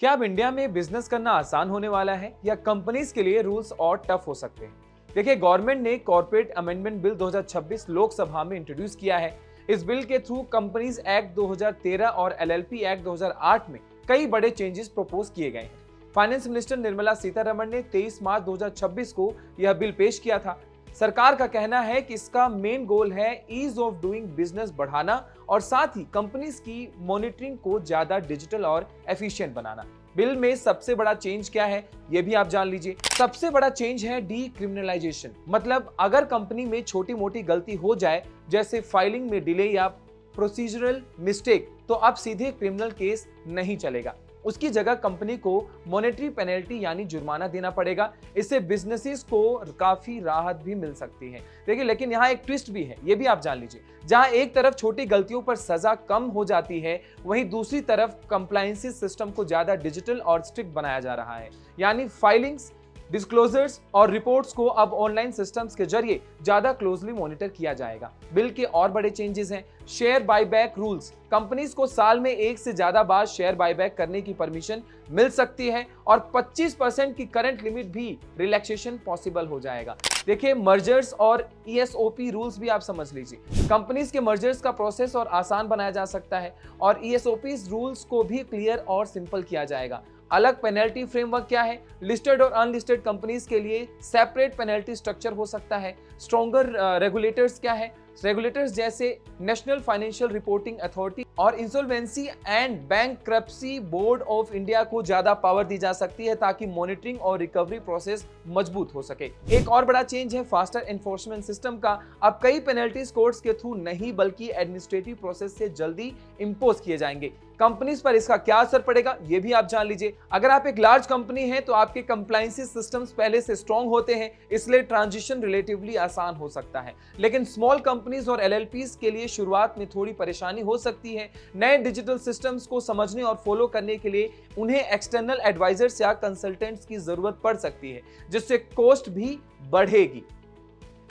क्या अब इंडिया में बिजनेस करना आसान होने वाला है या कंपनीज के लिए रूल्स और टफ हो सकते हैं? देखिए, गवर्नमेंट ने कॉर्पोरेट अमेंडमेंट बिल 2026 लोकसभा में इंट्रोड्यूस किया है। इस बिल के थ्रू कंपनीज एक्ट 2013 और एलएलपी एक्ट 2008 में कई बड़े चेंजेस प्रपोज किए गए हैं। फाइनेंस मिनिस्टर निर्मला सीतारमण ने 23 मार्च 2026 को यह बिल पेश किया था। सरकार का कहना है कि इसका मेन गोल है ईज ऑफ डूइंग बिजनेस बढ़ाना और साथ ही कंपनीज की मॉनिटरिंग को ज्यादा डिजिटल और एफिशिएंट बनाना। बिल में सबसे बड़ा चेंज क्या है, ये भी आप जान लीजिए। सबसे बड़ा चेंज है डीक्रिमिनलाइजेशन। मतलब अगर कंपनी में छोटी मोटी गलती हो जाए, जैसे फाइलिंग में डिले या प्रोसीजरल मिस्टेक, तो अब सीधे क्रिमिनल केस नहीं चलेगा। उसकी जगह कंपनी को मॉनेटरी पेनल्टी यानी जुर्माना देना पड़ेगा। इससे बिजनेसेस को काफी राहत भी मिल सकती है। देखिए, लेकिन यहाँ एक ट्विस्ट भी है, ये भी आप जान लीजिए। जहाँ एक तरफ छोटी गलतियों पर सजा कम हो जाती है, वहीं दूसरी तरफ कंप्लायंस सिस्टम को ज्यादा डिजिटल और स्ट्रिक्ट बनाया जा रहा है। यानी फाइलिंग्स, डिस्क्लोजर्स और रिपोर्ट्स को अब ऑनलाइन सिस्टम्स के जरिए ज्यादा क्लोजली मॉनिटर किया जाएगा। बिल के और बड़े चेंजेस हैं शेयर बायबैक रूल्स। कंपनीज को साल में एक से ज्यादा बार शेयर बायबैक करने की परमिशन मिल सकती है और 25% की करंट लिमिट भी रिलैक्सेशन पॉसिबल हो जाएगा। देखिए, मर्जर्स और ईएसओपी रूल्स भी आप समझ लीजिए। कंपनीज के मर्जर्स का प्रोसेस और आसान बनाया जा सकता है और ईएसओपी रूल्स को भी क्लियर और सिंपल किया जाएगा। अलग पेनल्टी फ्रेमवर्क क्या है? लिस्टेड और अनलिस्टेड कंपनीज के लिए सेपरेट पेनल्टी स्ट्रक्चर हो सकता है। स्ट्रॉन्गर रेगुलेटर्स क्या है? रेगुलेटर्स जैसे नेशनल फाइनेंशियल रिपोर्टिंग अथॉरिटी और insolvency and bankruptcy board of India को ज्यादा पावर दी जा सकती है ताकि मॉनिटरिंग और रिकवरी प्रोसेस मजबूत हो सके। एक और बड़ा चेंज है फास्टर एनफोर्समेंट सिस्टम का। अब कई पेनल्टीज कोर्ट्स के थ्रू नहीं बल्कि एडमिनिस्ट्रेटिव प्रोसेस से जल्दी इंपोज किए जाएंगे। कंपनीज पर इसका क्या असर पड़ेगा, ये भी आप जान लीजिए। अगर आप एक लार्ज कंपनी हैं तो आपके कंप्लायंस सिस्टम्स पहले से स्ट्रांग होते हैं, इसलिए ट्रांजिशन रिलेटिवली आसान हो सकता है। लेकिन स्मॉल कंपनीज और एलएलपीज के लिए शुरुआत में थोड़ी परेशानी हो सकती है। नए डिजिटल सिस्टम्स को समझने और फॉलो करने के लिए उन्हें एक्सटर्नल एडवाइजर्स या कंसल्टेंट्स की जरूरत पड़ सकती है, जिससे कॉस्ट भी बढ़ेगी।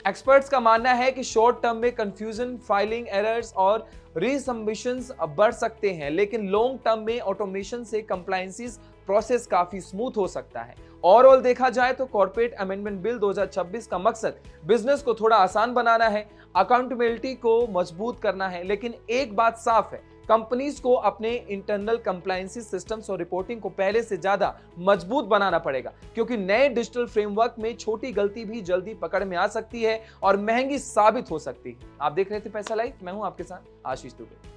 एक्सपर्ट्स का मानना है कि शॉर्ट टर्म में कंफ्यूजन, फाइलिंग एरर्स और रीसबमिशंस बढ़ सकते हैं, लेकिन लॉन्ग टर्म में ऑटोमेशन से कंप्लायंस प्रोसेस काफी स्मूथ हो सकता है। ओवरऑल देखा जाए तो कॉर्पोरेट अमेंडमेंट बिल 2026 का मकसद बिजनेस को थोड़ा आसान बनाना है, अकाउंटेबिलिटी को मजबूत करना है। लेकिन एक बात साफ है, कंपनीज को अपने इंटरनल कंप्लायंस सिस्टम्स और रिपोर्टिंग को पहले से ज्यादा मजबूत बनाना पड़ेगा, क्योंकि नए डिजिटल फ्रेमवर्क में छोटी गलती भी जल्दी पकड़ में आ सकती है और महंगी साबित हो सकती है। आप देख रहे थे पैसा लाइव, मैं हूं आपके साथ आशीष दुबे।